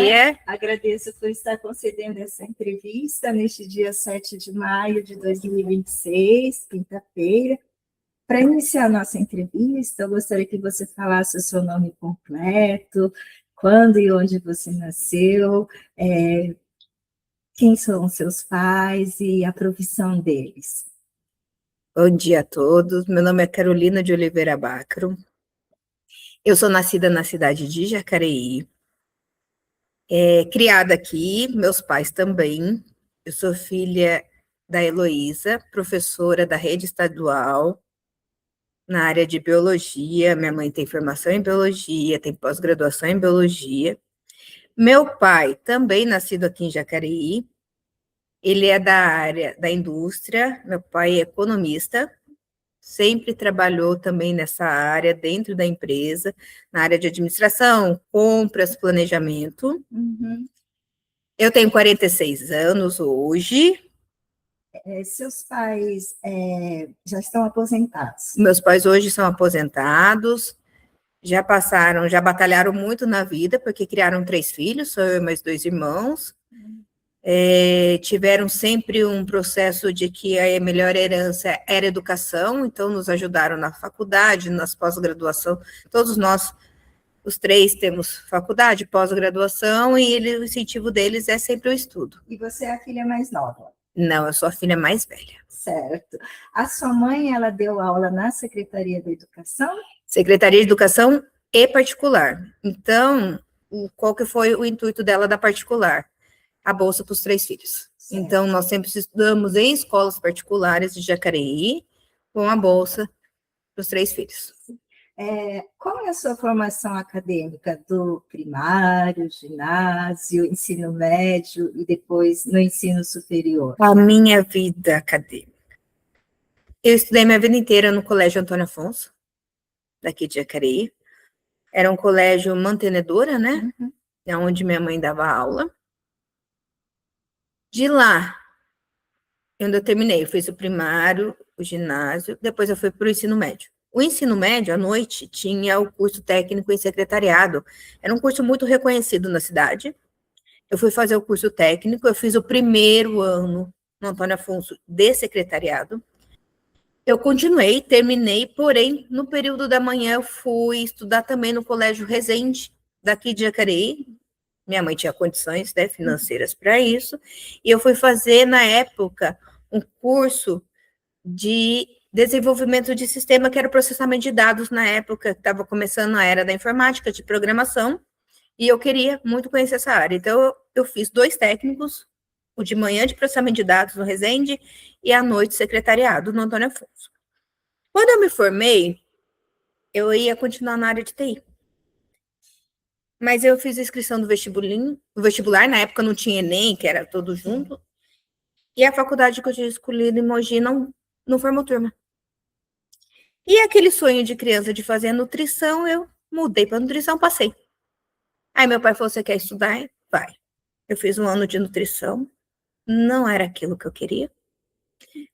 dia. Agradeço por estar concedendo essa entrevista neste dia 7 de maio de 2026, quinta-feira. Para iniciar a nossa entrevista, eu gostaria que você falasse o seu nome completo, quando e onde você nasceu, quem são os seus pais e a profissão deles. Bom dia a todos. Meu nome é Carolina de Oliveira Bacro. Eu sou nascida na cidade de Jacareí. Criada aqui, meus pais também. Eu sou filha da Heloísa, professora da rede estadual na área de biologia. Minha mãe tem formação em biologia, tem pós-graduação em biologia. Meu pai, também nascido aqui em Jacareí, ele é da área da indústria. Meu pai é economista, sempre trabalhou também nessa área, dentro da empresa, na área de administração, compras, planejamento. Uhum. Eu tenho 46 anos hoje. Seus pais já estão aposentados? Meus pais hoje são aposentados, já batalharam muito na vida, porque criaram 3 filhos, sou eu e mais 2 irmãos. Tiveram sempre um processo de que a melhor herança era educação, então nos ajudaram na faculdade, nas pós-graduação. Todos nós, os 3, temos faculdade, pós-graduação, e o incentivo deles é sempre o estudo. E você é a filha mais nova? Não, eu sou a filha mais velha. Certo. A sua mãe, ela deu aula na Secretaria da Educação? Secretaria de Educação e particular. Então, qual que foi o intuito dela da particular? A bolsa para os 3 filhos. Certo. Então, nós sempre estudamos em escolas particulares de Jacareí, com a bolsa para os 3 filhos. Qual é a sua formação acadêmica do primário, ginásio, ensino médio e depois no ensino superior? A minha vida acadêmica. Eu estudei minha vida inteira no Colégio Antônio Afonso, daqui de Jacareí. Era um colégio mantenedora, né? Uhum. É onde minha mãe dava aula. De lá, onde eu terminei, eu fiz o primário, o ginásio, depois eu fui para o ensino médio. O ensino médio, à noite, tinha o curso técnico em secretariado. Era um curso muito reconhecido na cidade. Eu fui fazer o curso técnico, eu fiz o primeiro ano no Antônio Afonso de secretariado. Eu continuei, terminei, porém, no período da manhã eu fui estudar também no Colégio Resende, daqui de Jacareí. Minha mãe tinha condições, né, financeiras para isso, e eu fui fazer, na época, um curso de desenvolvimento de sistema, que era o processamento de dados, na época, estava começando a era da informática, de programação, e eu queria muito conhecer essa área. Então, eu fiz 2 técnicos, o de manhã de processamento de dados no Resende, e à noite secretariado no Antônio Afonso. Quando eu me formei, eu ia continuar na área de TI. Mas eu fiz a inscrição do vestibular, na época não tinha Enem, que era todo junto, e a faculdade que eu tinha escolhido em Mogi não formou turma. E aquele sonho de criança de fazer nutrição, eu mudei para nutrição, passei. Aí meu pai falou, você quer estudar? Vai. Eu fiz 1 ano de nutrição, não era aquilo que eu queria.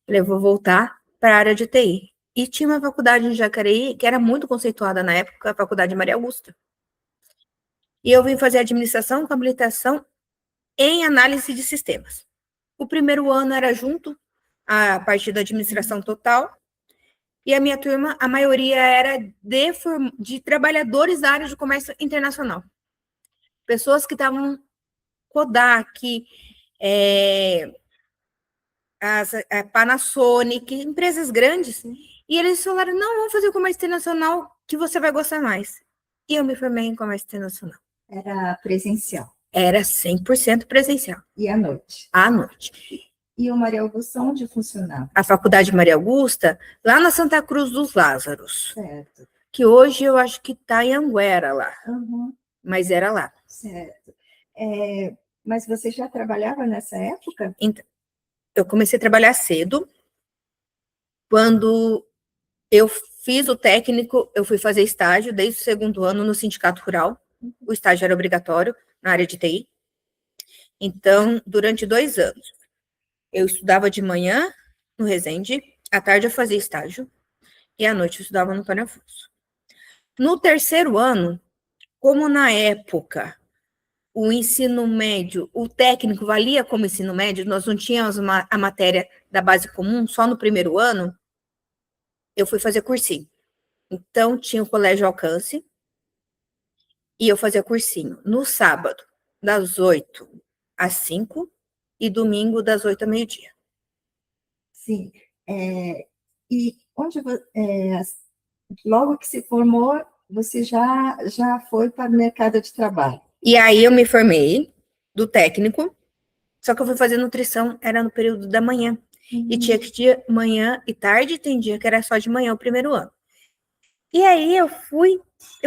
Falei, eu vou voltar para a área de TI. E tinha uma faculdade em Jacareí, que era muito conceituada na época, a Faculdade Maria Augusta. E eu vim fazer administração com habilitação em análise de sistemas. O primeiro ano era junto, a partir da administração total, e a minha turma, a maioria era de trabalhadores da área de comércio internacional. Pessoas que estavam Kodak, a Panasonic, empresas grandes, e eles falaram, não, vamos fazer o comércio internacional que você vai gostar mais. E eu me formei em comércio internacional. Era presencial? Era 100% presencial. E à noite? À noite. E o Maria Augusta, onde funcionava? A Faculdade Maria Augusta, lá na Santa Cruz dos Lázaros. Certo. Que hoje eu acho que está em Anguera lá. Uhum. Mas era lá. Certo. Mas você já trabalhava nessa época? Então, eu comecei a trabalhar cedo. Quando eu fiz o técnico, eu fui fazer estágio desde o 2º ano no Sindicato Rural. O estágio era obrigatório na área de TI. Então, durante 2 anos, eu estudava de manhã no Resende, à tarde eu fazia estágio, e à noite eu estudava no Antônio Afonso. No 3º ano, como na época o ensino médio, o técnico valia como ensino médio, nós não tínhamos a matéria da base comum só no primeiro ano, eu fui fazer cursinho. Então, tinha o colégio Alcance, e eu fazia cursinho no sábado, das 8 às 5, e domingo, das 8 ao meio-dia. Sim. E logo que se formou, você já foi para o mercado de trabalho? E aí eu me formei do técnico, só que eu fui fazer nutrição, era no período da manhã. E tinha que dia manhã e tarde, tem dia que era só de manhã o primeiro ano. E aí eu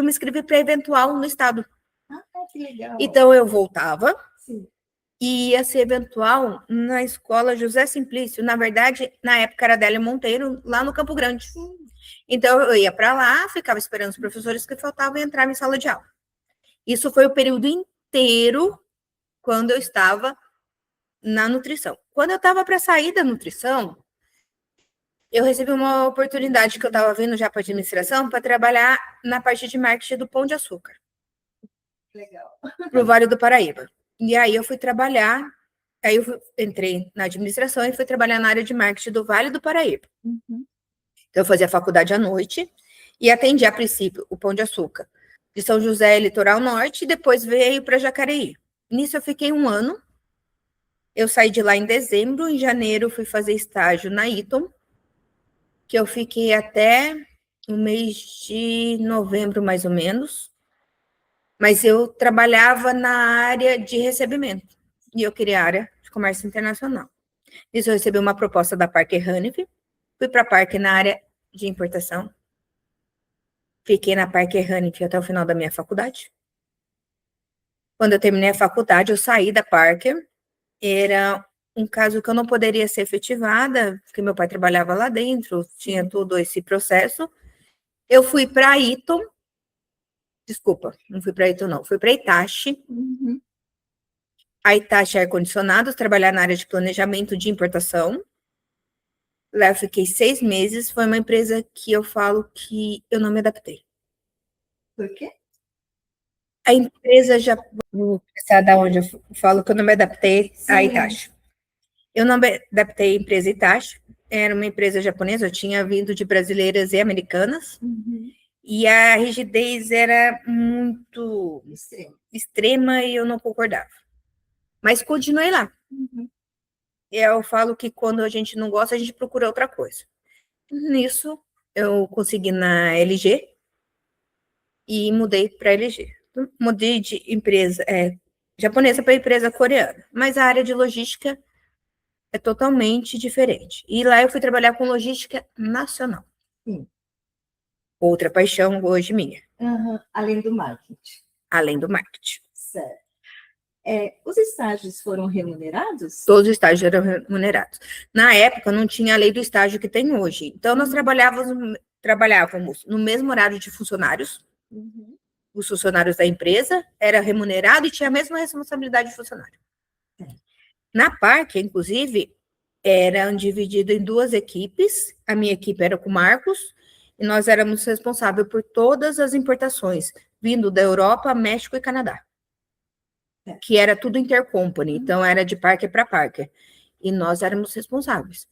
me inscrevi para eventual no estado. Ah, que legal. Então eu voltava. Sim. E ia ser eventual na escola José Simplício. Na verdade, na época era Adélia Monteiro, lá no Campo Grande. Sim. Então eu ia para lá, ficava esperando os professores que faltavam e entrava em sala de aula. Isso foi o período inteiro quando eu estava na nutrição. Quando eu estava para sair da nutrição, eu recebi uma oportunidade que eu estava vindo já para administração para trabalhar na parte de marketing do Pão de Açúcar. Legal. Para o Vale do Paraíba. E aí eu fui trabalhar, entrei na administração e fui trabalhar na área de marketing do Vale do Paraíba. Uhum. Então eu fazia faculdade à noite e atendi a princípio o Pão de Açúcar de São José, Litoral Norte, e depois veio para Jacareí. Nisso eu fiquei 1 ano. Eu saí de lá em dezembro, em janeiro fui fazer estágio na Eaton, que eu fiquei até o mês de novembro, mais ou menos. Mas eu trabalhava na área de recebimento, e eu queria a área de comércio internacional. Isso eu recebi uma proposta da Parker Hannifin, fui para a Parker na área de importação, fiquei na Parker Hannifin até o final da minha faculdade. Quando eu terminei a faculdade, eu saí da Parker, era um caso que eu não poderia ser efetivada, porque meu pai trabalhava lá dentro, tinha todo esse processo. Eu fui para a Eaton, desculpa, não fui para a Eaton não, fui para a Hitachi. Uhum. A Hitachi Ar-Condicionados, trabalhar na área de planejamento de importação. Lá eu fiquei 6 meses, foi uma empresa que eu falo que eu não me adaptei. Por quê? A empresa já, vou começar da onde eu falo que eu não me adaptei à Hitachi. Eu não me adaptei à empresa Hitachi, era uma empresa japonesa, eu tinha vindo de brasileiras e americanas, e a rigidez era muito extrema e eu não concordava. Mas continuei lá. Eu falo que quando a gente não gosta, a gente procura outra coisa. Nisso, eu consegui na LG e mudei para LG. Mudei de empresa japonesa para empresa coreana, mas a área de logística é totalmente diferente. E lá eu fui trabalhar com logística nacional. Sim. Outra paixão hoje minha. Além do marketing. Além do marketing. Certo. Os estágios foram remunerados? Todos os estágios eram remunerados. Na época, não tinha a lei do estágio que tem hoje. Então, nós trabalhávamos no mesmo horário de funcionários. Os funcionários da empresa era remunerado e tinha a mesma responsabilidade de funcionário. Na Parker, inclusive, eram divididos em 2 equipes. A minha equipe era com o Marcos, e nós éramos responsáveis por todas as importações, vindo da Europa, México e Canadá. Que era tudo intercompany, então era de Parker para Parker. E nós éramos responsáveis.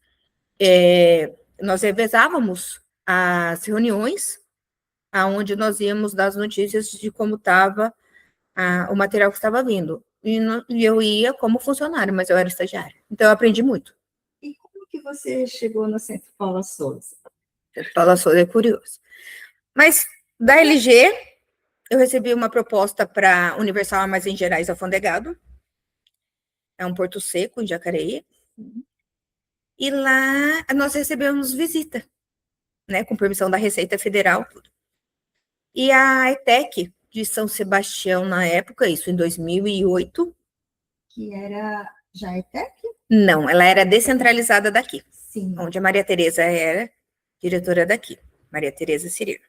Nós revezávamos as reuniões, aonde nós íamos dar as notícias de como estava o material que estava vindo. E eu ia como funcionário, mas eu era estagiária. Então, eu aprendi muito. E como que você chegou no Centro Paula Souza? Centro Paula Souza é curioso. Mas, da LG, eu recebi uma proposta para Universal Armazém Gerais Alfandegado. É um porto seco, em Jacareí. E lá, nós recebemos visita, né, com permissão da Receita Federal, tudo. E a ETEC de São Sebastião, na época, isso em 2008. Que era já a ETEC? Não, ela era descentralizada daqui. Sim. Onde a Maria Tereza era diretora daqui, Maria Tereza Cirilo.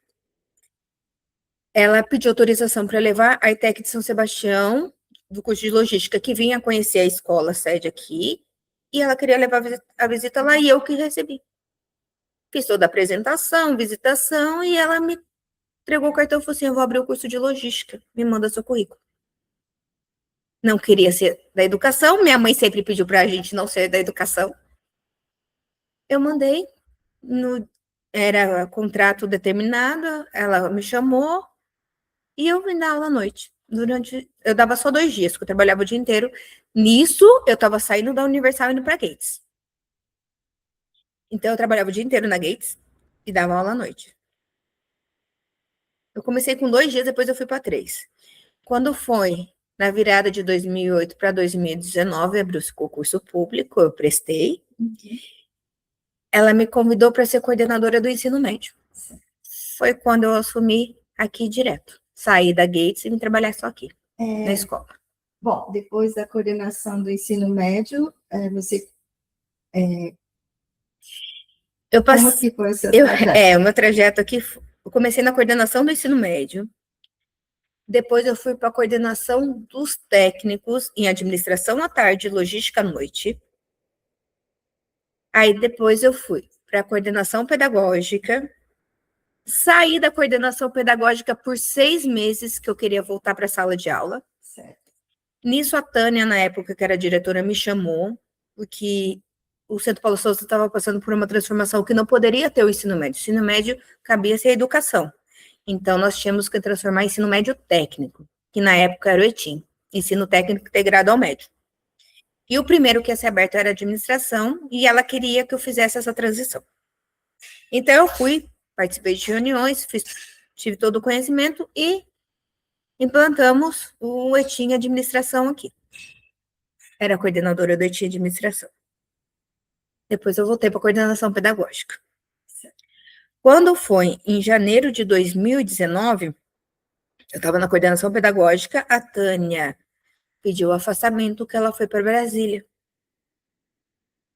Ela pediu autorização para levar a ETEC de São Sebastião, do curso de logística, que vinha conhecer a escola sede aqui, e ela queria levar a visita lá, e eu que recebi. Fiz toda a apresentação, visitação, e ela me entregou o cartão e falou assim, eu vou abrir o curso de logística, me manda seu currículo. não queria ser da educação, minha mãe sempre pediu para a gente não ser da educação. Eu mandei, era contrato determinado, ela me chamou e eu vim dar aula à noite. Eu dava só 2 dias, porque eu trabalhava o dia inteiro. Nisso, eu estava saindo da Universal e indo para Gates. Então, eu trabalhava o dia inteiro na Gates e dava aula à noite. Eu comecei com 2 dias, depois eu fui para 3. Quando foi na virada de 2008 para 2019, abriu esse concurso público, eu prestei. Ela me convidou para ser coordenadora do ensino médio. Foi quando eu assumi aqui direto. Saí da Gates e vim trabalhar só aqui, na escola. Bom, depois da coordenação do ensino médio, você... Como que foi o seu trajeto? O meu trajeto aqui, eu comecei na coordenação do ensino médio, depois eu fui para a coordenação dos técnicos em administração à tarde e logística à noite. Aí depois eu fui para a coordenação pedagógica, saí da coordenação pedagógica por 6 meses, que eu queria voltar para a sala de aula. Certo. Nisso, a Tânia, na época que era diretora, me chamou, porque o Centro Paulo Souza estava passando por uma transformação que não poderia ter o ensino médio. O ensino médio cabia ser a educação. Então, nós tínhamos que transformar ensino médio técnico, que na época era o ETIM, ensino técnico integrado ao médio. E o primeiro que ia ser aberto era a administração, e ela queria que eu fizesse essa transição. Então, eu fui, participei de reuniões, tive todo o conhecimento e implantamos o ETIM Administração aqui. Era coordenadora do ETIM Administração. Depois eu voltei para a coordenação pedagógica. Quando foi em janeiro de 2019, eu estava na coordenação pedagógica, a Tânia pediu afastamento, que ela foi para Brasília.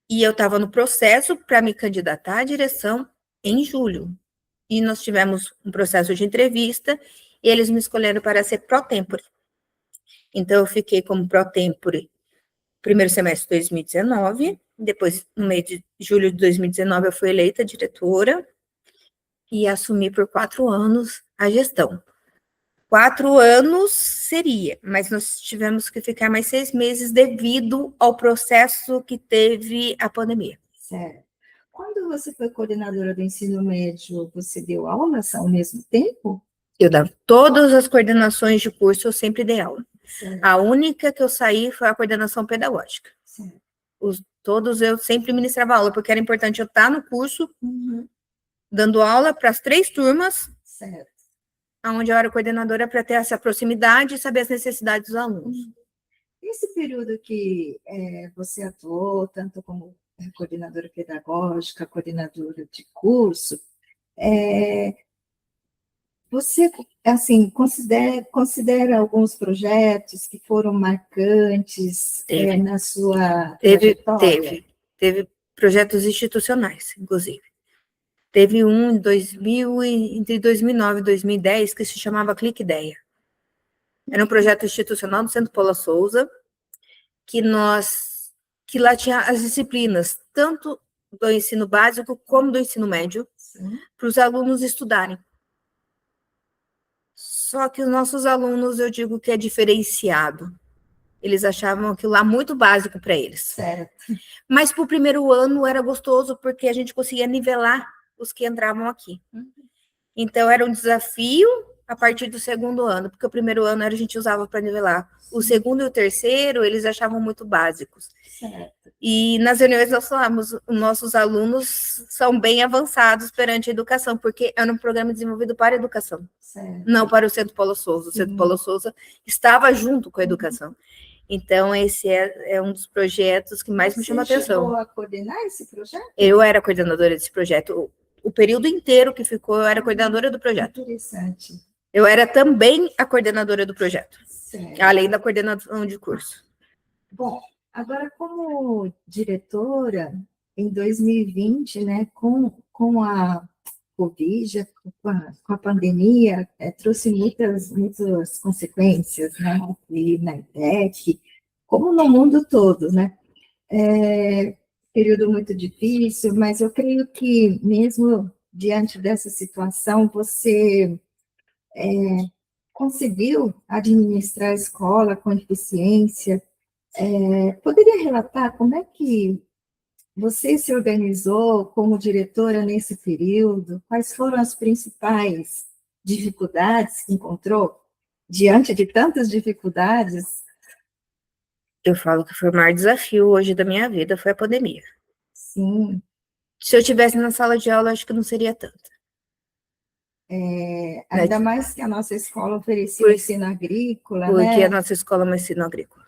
E eu estava no processo para me candidatar à direção em julho. E nós tivemos um processo de entrevista e eles me escolheram para ser pró-tempore. Então, eu fiquei como pró-tempore primeiro semestre de 2019, depois, no mês de julho de 2019, eu fui eleita diretora e assumi por 4 anos a gestão. 4 anos seria, mas nós tivemos que ficar mais 6 meses devido ao processo que teve a pandemia. Certo. Quando você foi coordenadora do ensino médio, você deu aulas ao mesmo tempo? Eu dava todas as coordenações de curso, eu sempre dei aula. Certo. A única que eu saí foi a coordenação pedagógica. Certo. Todos eu sempre ministrava aula, porque era importante eu estar no curso, dando aula para as 3 turmas, certo, onde eu era coordenadora para ter essa proximidade e saber as necessidades dos alunos. Esse período que você atuou, tanto como coordenadora pedagógica, coordenadora de curso, você, assim, considera alguns projetos que foram marcantes na sua trajetória? Teve projetos institucionais, inclusive. Teve um entre 2009 e 2010 que se chamava Clique Ideia. Era um projeto institucional do Centro Paula Souza, que lá tinha as disciplinas, tanto do ensino básico como do ensino médio, para os alunos estudarem. Só que os nossos alunos, eu digo que é diferenciado. Eles achavam aquilo lá muito básico para eles. Certo. Mas para o primeiro ano era gostoso, porque a gente conseguia nivelar os que entravam aqui. Então, era um desafio a partir do segundo ano, porque o primeiro ano a gente usava para nivelar. O segundo e o terceiro, eles achavam muito básicos. Certo. E nas reuniões nós falamos, nossos alunos são bem avançados perante a educação, porque era um programa desenvolvido para a educação, certo, não para o Centro Paulo Souza. O Centro Paulo Souza estava junto com a educação. Então, esse é um dos projetos que mais me chama a atenção. Você chegou a coordenar esse projeto? Eu era coordenadora desse projeto. O período inteiro que ficou, eu era coordenadora do projeto. Interessante. Eu era também a coordenadora do projeto, certo, além da coordenação de curso. Bom, agora, como diretora, em 2020, né, com a Covid, com a pandemia, trouxe muitas consequências, né, aqui na ETEC, como no mundo todo, né? Período muito difícil, mas eu creio que, mesmo diante dessa situação, você conseguiu administrar a escola com eficiência. Poderia relatar como é que você se organizou como diretora nesse período? Quais foram as principais dificuldades que encontrou? Diante de tantas dificuldades, Eu falo que foi o maior desafio hoje da minha vida, foi a pandemia. sim, Se eu tivesse na sala de aula, acho que não seria tanto. Né? ainda mais que a nossa escola oferecia o Por- ensino agrícola, Porque a né? nossa escola é um ensino agrícola.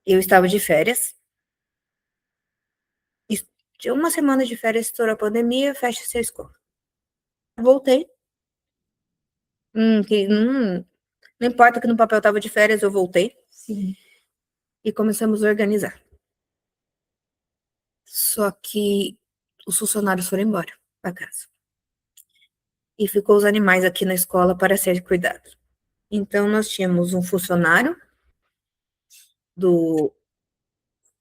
Eu estava de férias, e de uma semana de férias, estourou a pandemia, fecha-se a escola. Voltei. Não importa que no papel estava de férias, eu voltei Sim, e começamos a organizar. Só que os funcionários foram embora para casa. E ficou os animais aqui na escola para ser cuidados. Então, nós tínhamos um funcionário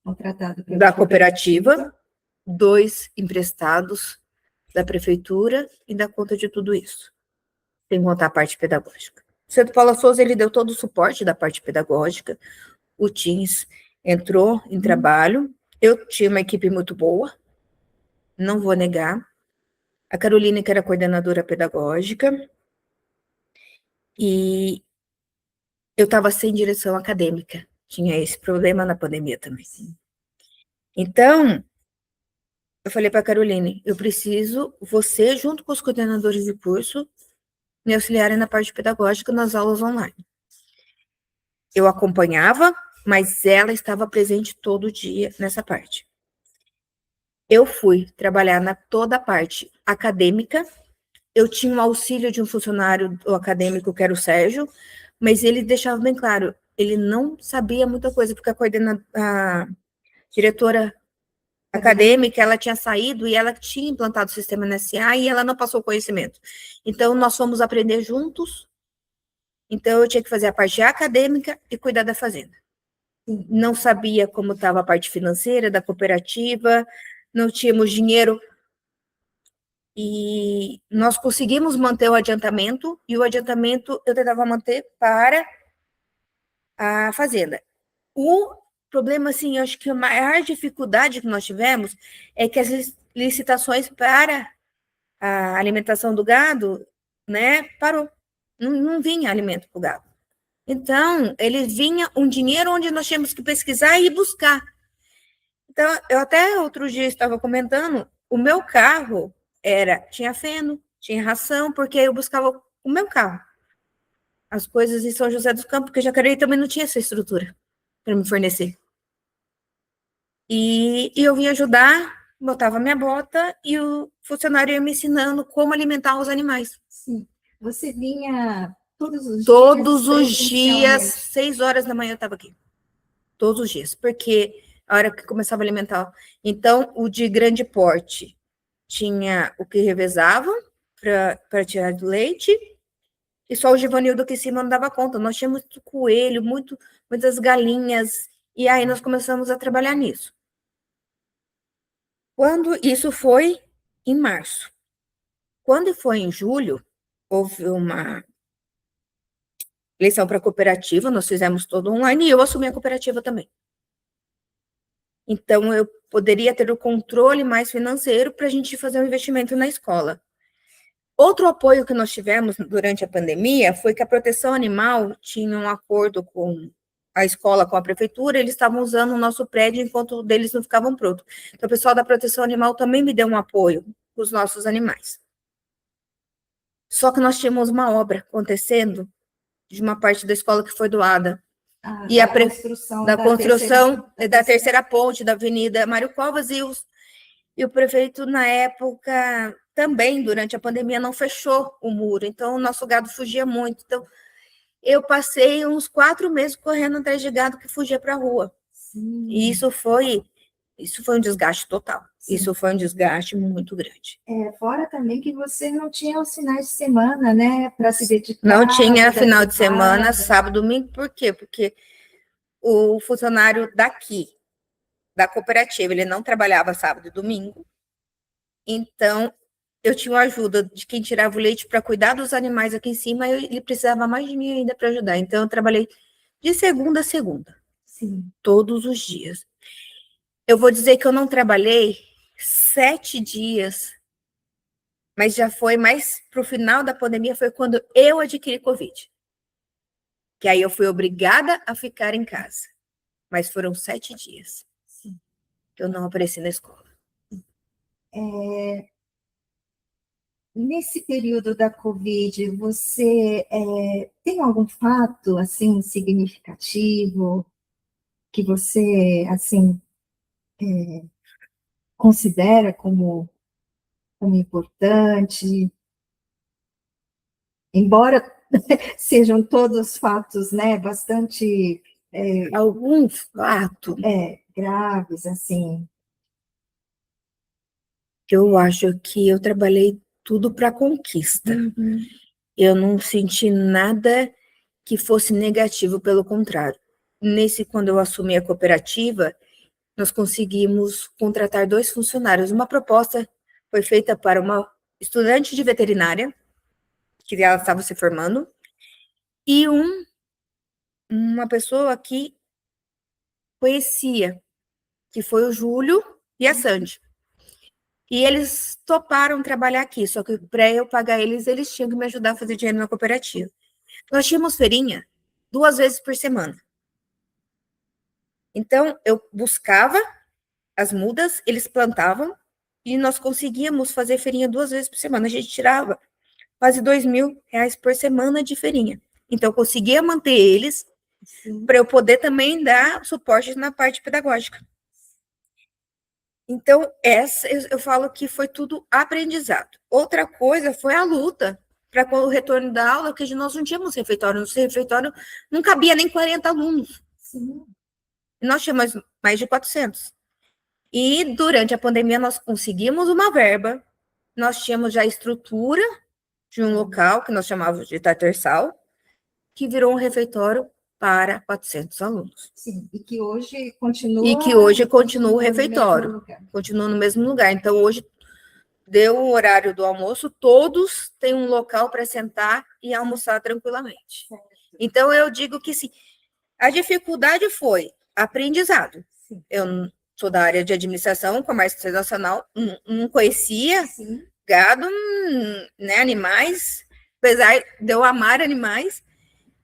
contratado pela da cooperativa, 2 emprestados da prefeitura e da conta de tudo isso, sem contar a parte pedagógica. O Centro Paula Souza, ele deu todo o suporte da parte pedagógica, o Teams entrou em trabalho, eu tinha uma equipe muito boa, não vou negar, a Carolina, que era coordenadora pedagógica, e eu estava sem direção acadêmica, tinha esse problema na pandemia também. Então, eu falei para a Caroline, eu preciso, você, junto com os coordenadores de curso, me auxiliarem na parte pedagógica nas aulas online. Eu acompanhava, mas ela estava presente todo dia nessa parte. Eu fui trabalhar na toda a parte acadêmica, eu tinha um auxílio de um funcionário do acadêmico, que era o Sérgio, mas ele deixava bem claro, ele não sabia muita coisa, porque a diretora acadêmica, ela tinha saído e ela tinha implantado o sistema NSA e ela não passou conhecimento. Então, nós fomos aprender juntos, então eu tinha que fazer a parte acadêmica e cuidar da fazenda. Não sabia como estava a parte financeira da cooperativa, não tínhamos dinheiro e nós conseguimos manter o adiantamento e o adiantamento eu tentava manter para a fazenda. O problema, assim, eu acho que a maior dificuldade que nós tivemos é que as licitações para a alimentação do gado, né, parou. Não vinha alimento para o gado. Então, ele vinha um dinheiro onde nós tínhamos que pesquisar e buscar. Então, eu até outro dia estava comentando, o meu carro tinha feno, tinha ração, porque eu buscava o meu carro. As coisas em São José dos Campos, porque Jacareí também não tinha essa estrutura para me fornecer. E eu vim ajudar, botava minha bota e o funcionário ia me ensinando como alimentar os animais. sim. Você vinha todos os dias Todos os dias, presencialmente? 6 horas da manhã eu estava aqui. Todos os dias, porque a hora que começava a alimentar. Então, o de grande porte tinha o que revezava para tirar do leite, e só o Givanildo que em cima não dava conta. Nós tínhamos muito coelho, muitas galinhas, e aí nós começamos a trabalhar nisso. Quando isso foi em março. Quando foi em julho, houve uma eleição para a cooperativa, nós fizemos todo online e eu assumi a cooperativa também. Então, eu poderia ter o controle mais financeiro para a gente fazer um investimento na escola. Outro apoio que nós tivemos durante a pandemia foi que a proteção animal tinha um acordo com a escola, com a prefeitura, eles estavam usando o nosso prédio enquanto o deles não ficavam prontos. Então, o pessoal da proteção animal também me deu um apoio para os nossos animais. Só que nós tínhamos uma obra acontecendo de uma parte da escola que foi doada. E Da a construção da construção da terceira terceira ponte da Avenida Mário Covas e o prefeito, na época, também, durante a pandemia, não fechou o muro. Então, o nosso gado fugia muito. Então, eu passei uns 4 meses correndo atrás de gado que fugia para a rua. E isso foi um desgaste total. Sim. Isso foi um desgaste muito grande. Fora também que você não tinha os finais de semana, né, para se dedicar. Não tinha final de semana, sábado, domingo, por quê? Porque o funcionário daqui, da cooperativa, ele não trabalhava sábado e domingo, então eu tinha a ajuda de quem tirava o leite para cuidar dos animais aqui em cima, e ele precisava mais de mim ainda para ajudar. Então, eu trabalhei de segunda a segunda, Sim. todos os dias. Eu vou dizer que eu não trabalhei 7 dias, mas já foi mais para o final da pandemia, foi quando eu adquiri Covid. Que aí eu fui obrigada a ficar em casa. Mas foram 7 dias que eu não apareci na escola. Nesse período da Covid, você tem algum fato assim significativo que você assim considera como importante? Embora sejam todos fatos, né, bastante Algum fato, graves, assim. eu acho que eu trabalhei tudo para conquista. Uhum. Eu não senti nada que fosse negativo, pelo contrário. Quando eu assumi a cooperativa, nós conseguimos contratar 2 funcionários. Uma proposta foi feita para uma estudante de veterinária, que ela estava se formando, e uma pessoa que conhecia, que foi o Júlio e a Sandy. E eles toparam trabalhar aqui, só que para eu pagar eles, eles tinham que me ajudar a fazer dinheiro na cooperativa. Nós tínhamos feirinha 2 vezes por semana. Então, eu buscava as mudas, eles plantavam, e nós conseguíamos fazer feirinha 2 vezes por semana. A gente tirava quase R$ 2.000 por semana de feirinha. Então, eu conseguia manter eles para eu poder também dar suporte na parte pedagógica. Então, eu falo que foi tudo aprendizado. Outra coisa foi a luta para o retorno da aula, porque nós não tínhamos refeitório. No refeitório não cabia nem 40 alunos. Sim. Nós tínhamos mais de 400. E durante a pandemia nós conseguimos uma verba, nós tínhamos já a estrutura de um local que nós chamávamos de Tatersal, que virou um refeitório para 400 alunos. Sim, e que hoje E que hoje continua o refeitório, continua no mesmo lugar. Então, hoje deu o horário do almoço, todos têm um local para sentar e almoçar tranquilamente. Certo. Então, eu digo que sim, a dificuldade foi aprendizado. Sim. Eu sou da área de administração, comércio internacional, não conhecia Sim. gado, né, animais, apesar de eu amar animais,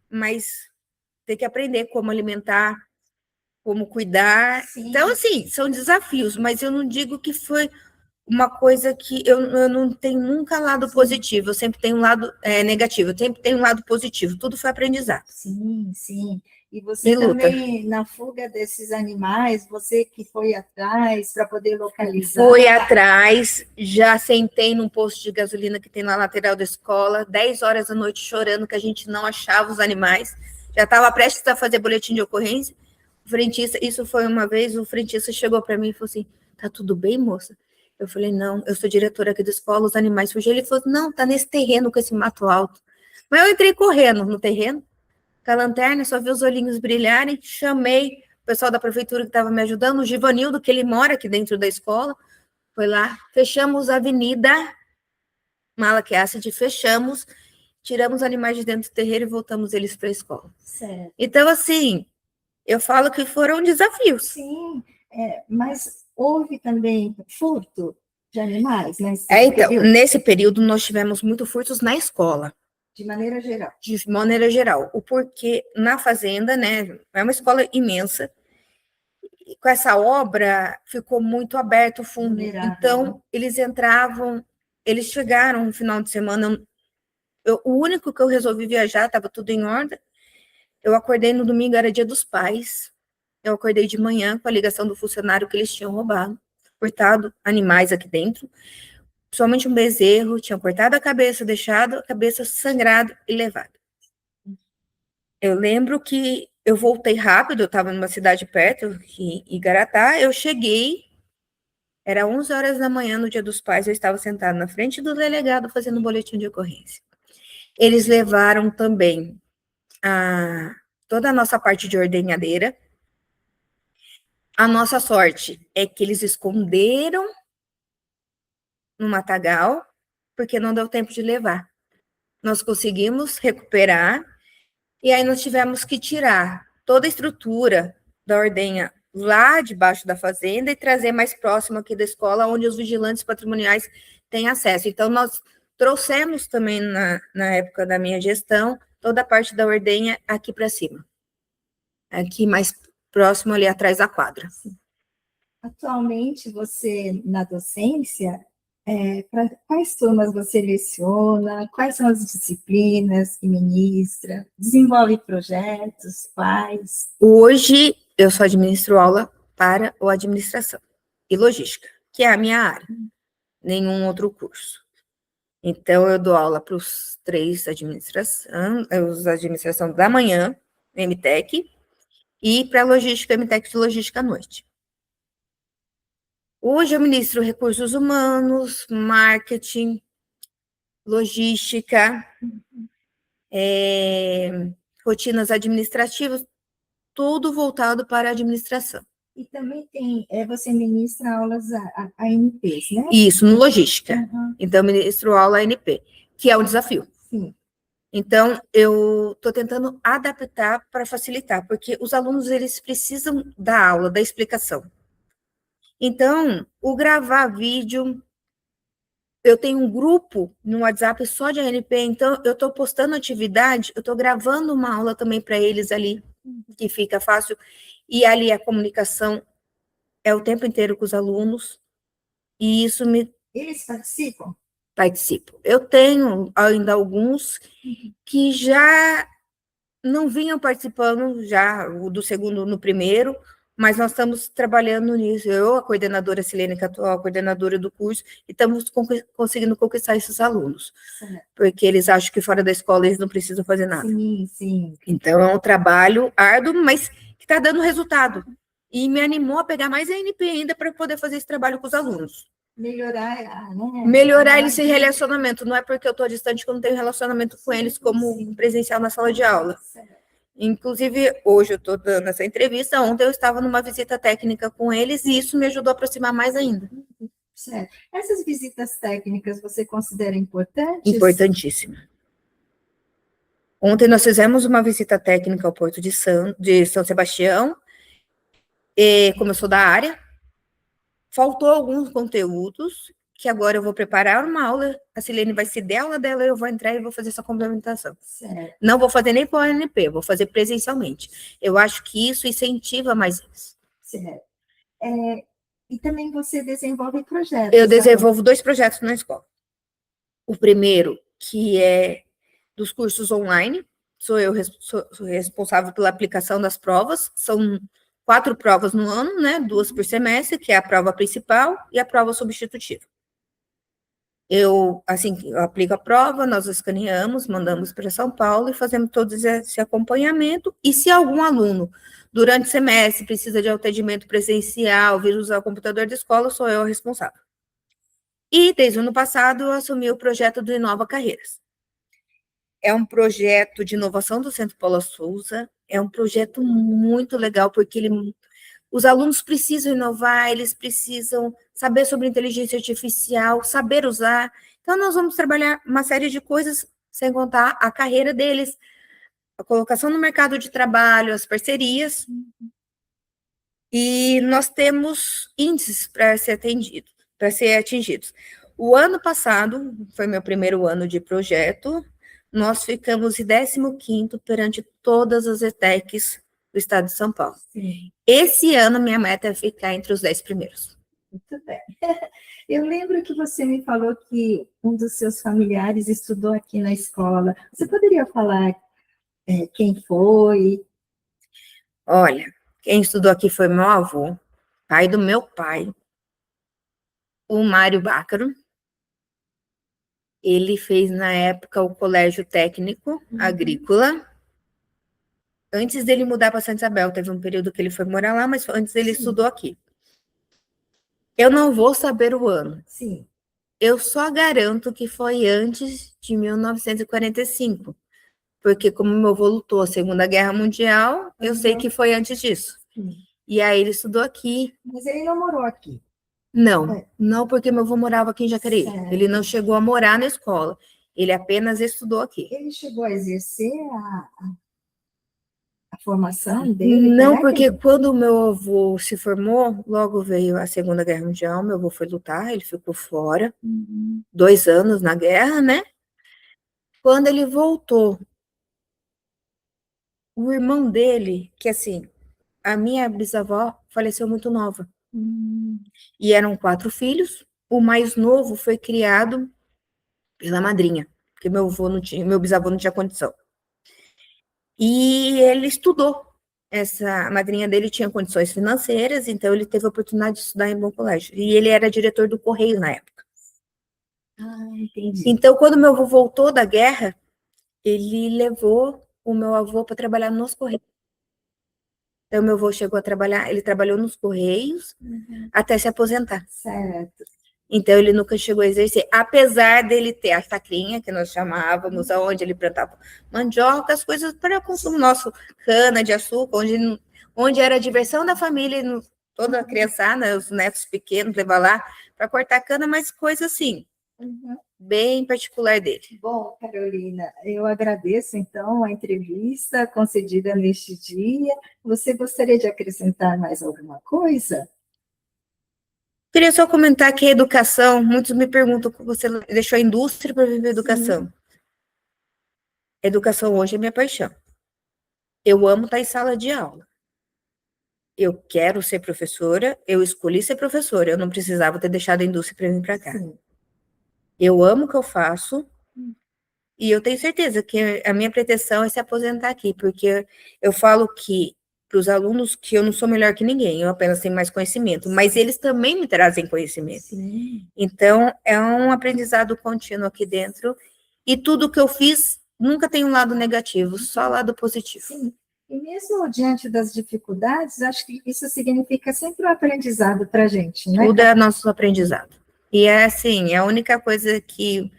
mas tem que aprender como alimentar, como cuidar. Sim. Então, assim, são desafios, mas eu não digo que foi uma coisa que eu não tenho nunca lado positivo, eu sempre tenho um lado negativo, eu sempre tenho um lado positivo, tudo foi aprendizado. Sim, sim. E você também, na fuga desses animais, você que foi atrás para poder localizar? Fui atrás, já sentei num posto de gasolina que tem na lateral da escola, 10 horas da noite chorando que a gente não achava os animais, já estava prestes a fazer boletim de ocorrência. O frentista, isso foi uma vez, o frentista chegou para mim e falou assim, tá tudo bem, moça? Eu falei, não, eu sou diretora aqui da escola, os animais fugiram. Ele falou, não, tá nesse terreno com esse mato alto. Mas eu entrei correndo no terreno, com a lanterna, só vi os olhinhos brilharem, chamei o pessoal da prefeitura que estava me ajudando, o Givanildo, que ele mora aqui dentro da escola, foi lá, fechamos a avenida Malaquiácide, fechamos, tiramos os animais de dentro do terreiro e voltamos eles para a escola. Certo. Então, assim, eu falo que foram desafios. Sim, mas houve também furto de animais nesse então, período? nesse período nós tivemos muito furtos na escola. De maneira geral. De maneira geral. O porquê na fazenda, né? É uma escola imensa. E com essa obra ficou muito aberto o fundo. Vulnerável, então, né? eles chegaram no final de semana. O único que eu resolvi viajar, estava tudo em ordem. Eu acordei no domingo, era dia dos pais. Eu acordei de manhã com a ligação do funcionário que eles tinham roubado, cortado animais aqui dentro, principalmente um bezerro, tinham cortado a cabeça, deixado a cabeça sangrada e levado. Eu lembro que eu voltei rápido, eu estava numa cidade perto, em Igaratá, eu cheguei, era 11 horas da manhã no dia dos pais, eu estava sentada na frente do delegado fazendo boletim de ocorrência. Eles levaram também toda a nossa parte de ordenhadeira. A nossa sorte é que eles esconderam no matagal porque não deu tempo de levar. Nós conseguimos recuperar, e aí nós tivemos que tirar toda a estrutura da ordenha lá debaixo da fazenda e trazer mais próximo aqui da escola, onde os vigilantes patrimoniais têm acesso. Então, nós trouxemos também, na época da minha gestão, toda a parte da ordenha aqui para cima. Aqui mais próximo, ali atrás da quadra. Atualmente, você, na docência, para quais turmas você leciona? Quais são as disciplinas que ministra? Desenvolve projetos? Quais? Hoje, eu só administro aula para o administração e logística, que é a minha área. Nenhum outro curso. Então, eu dou aula para os 3 os administração da manhã, MTEC, e para logística, MTEC de logística à noite. Hoje eu ministro recursos humanos, marketing, logística, rotinas administrativas, tudo voltado para a administração. E também você ministra aulas ANPs, né? Isso, no logística. Uhum. Então, eu ministro aula ANP, que é um desafio. Sim. Então, eu estou tentando adaptar para facilitar, porque os alunos, eles precisam da aula, da explicação. Então, o gravar vídeo, eu tenho um grupo no WhatsApp só de ANP, então eu estou postando atividade, eu estou gravando uma aula também para eles ali, que fica fácil, e ali a comunicação é o tempo inteiro com os alunos, e isso me... Eles participam? Participo. Eu tenho ainda alguns que já não vinham participando já do segundo no primeiro, mas nós estamos trabalhando nisso. Eu, a coordenadora Silene, que é a atual coordenadora do curso, e estamos conseguindo conquistar esses alunos, porque eles acham que fora da escola eles não precisam fazer nada. Sim, sim. Então, é um trabalho árduo, mas que está dando resultado. E me animou a pegar mais ANP ainda para poder fazer esse trabalho com os alunos. Melhorar, né? Melhorar esse relacionamento. Não é porque eu estou distante que eu não tenho relacionamento com eles como presencial na sala de aula. Inclusive, hoje eu estou dando essa entrevista, ontem eu estava numa visita técnica com eles e isso me ajudou a aproximar mais ainda. Certo. Essas visitas técnicas você considera importantes? Importantíssima. Ontem nós fizemos uma visita técnica ao Porto de São Sebastião, e como eu sou da área, faltou alguns conteúdos, que agora eu vou preparar uma aula, a Silene vai ceder a aula dela, eu vou entrar e vou fazer essa complementação. Certo. Não vou fazer nem por ANP, vou fazer presencialmente. Eu acho que isso incentiva mais isso. Certo. E também você desenvolve projetos. Eu desenvolvo 2 projetos na escola. O primeiro, que é dos cursos online, sou eu sou responsável pela aplicação das provas, são 4 provas no ano, né? 2 por semestre, que é a prova principal e a prova substitutiva. Eu aplico a prova, nós escaneamos, mandamos para São Paulo e fazemos todo esse acompanhamento. E se algum aluno, durante o semestre, precisa de atendimento presencial, vir usar o computador da escola, sou eu a responsável. E, desde o ano passado, eu assumi o projeto do Inova Carreiras. É um projeto de inovação do Centro Paula Souza, é um projeto muito legal, porque os alunos precisam inovar, eles precisam saber sobre inteligência artificial, saber usar. Então, nós vamos trabalhar uma série de coisas, sem contar a carreira deles, a colocação no mercado de trabalho, as parcerias. E nós temos índices para ser atingidos. O ano passado, foi meu primeiro ano de projeto, nós ficamos em 15º perante todas as ETECs do estado de São Paulo. Sim. Esse ano, minha meta é ficar entre os 10 primeiros. Muito bem. Eu lembro que você me falou que um dos seus familiares estudou aqui na escola. Você poderia falar quem foi? Olha, quem estudou aqui foi meu avô, pai do meu pai, o Mário Bácaro. Ele fez, na época, o Colégio Técnico Agrícola. Antes dele mudar para Santa Isabel, teve um período que ele foi morar lá, mas antes ele estudou aqui. Eu não vou saber o ano. Sim. Eu só garanto que foi antes de 1945, porque como meu avô lutou a Segunda Guerra Mundial, eu sei que foi antes disso. Sim. E aí ele estudou aqui. Mas ele não morou aqui. Não, não, porque meu avô morava aqui em Jacareí. Certo. Ele não chegou a morar na escola. Ele apenas estudou aqui. Ele chegou a exercer a formação dele? Não, porque quando o meu avô se formou, logo veio a Segunda Guerra Mundial, meu avô foi lutar, ele ficou fora, 2 anos na guerra, né? Quando ele voltou, o irmão dele, que assim, a minha bisavó faleceu muito nova. E eram 4 filhos, o mais novo foi criado pela madrinha, porque meu avô não tinha, meu bisavô não tinha condição. E ele estudou. A madrinha dele tinha condições financeiras, então ele teve a oportunidade de estudar em bom colégio. E ele era diretor do Correio na época. Entendi. Então, quando meu avô voltou da guerra, ele levou o meu avô para trabalhar nos Correios. Então, meu avô chegou a trabalhar, ele trabalhou nos Correios até se aposentar. Certo. Então, ele nunca chegou a exercer, apesar dele ter a sacrinha, que nós chamávamos, onde ele plantava mandioca, as coisas para consumo nosso, cana de açúcar, onde era a diversão da família, toda a criançada, os netos pequenos, levar lá para cortar cana, mas coisa assim, bem particular dele. Bom, Carolina, eu agradeço, então, a entrevista concedida neste dia. Você gostaria de acrescentar mais alguma coisa? Queria só comentar que a educação, muitos me perguntam como você deixou a indústria para viver a educação. Educação hoje é minha paixão. Eu amo estar em sala de aula. Eu quero ser professora, eu escolhi ser professora, eu não precisava ter deixado a indústria para vir para cá. Eu amo o que eu faço e eu tenho certeza que a minha pretensão é se aposentar aqui, porque eu falo que para os alunos que eu não sou melhor que ninguém, eu apenas tenho mais conhecimento, mas eles também me trazem conhecimento. Então, é um aprendizado contínuo aqui dentro e tudo que eu fiz nunca tem um lado negativo, só lado positivo. Sim. E mesmo diante das dificuldades, acho que isso significa sempre um aprendizado para a gente, né? Tudo é nosso aprendizado. E é assim, a única coisa que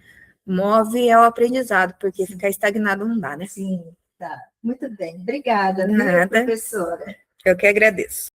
move é o aprendizado, porque ficar estagnado não dá, né? Sim, tá. Muito bem. Obrigada, Nada. professora? Eu que agradeço.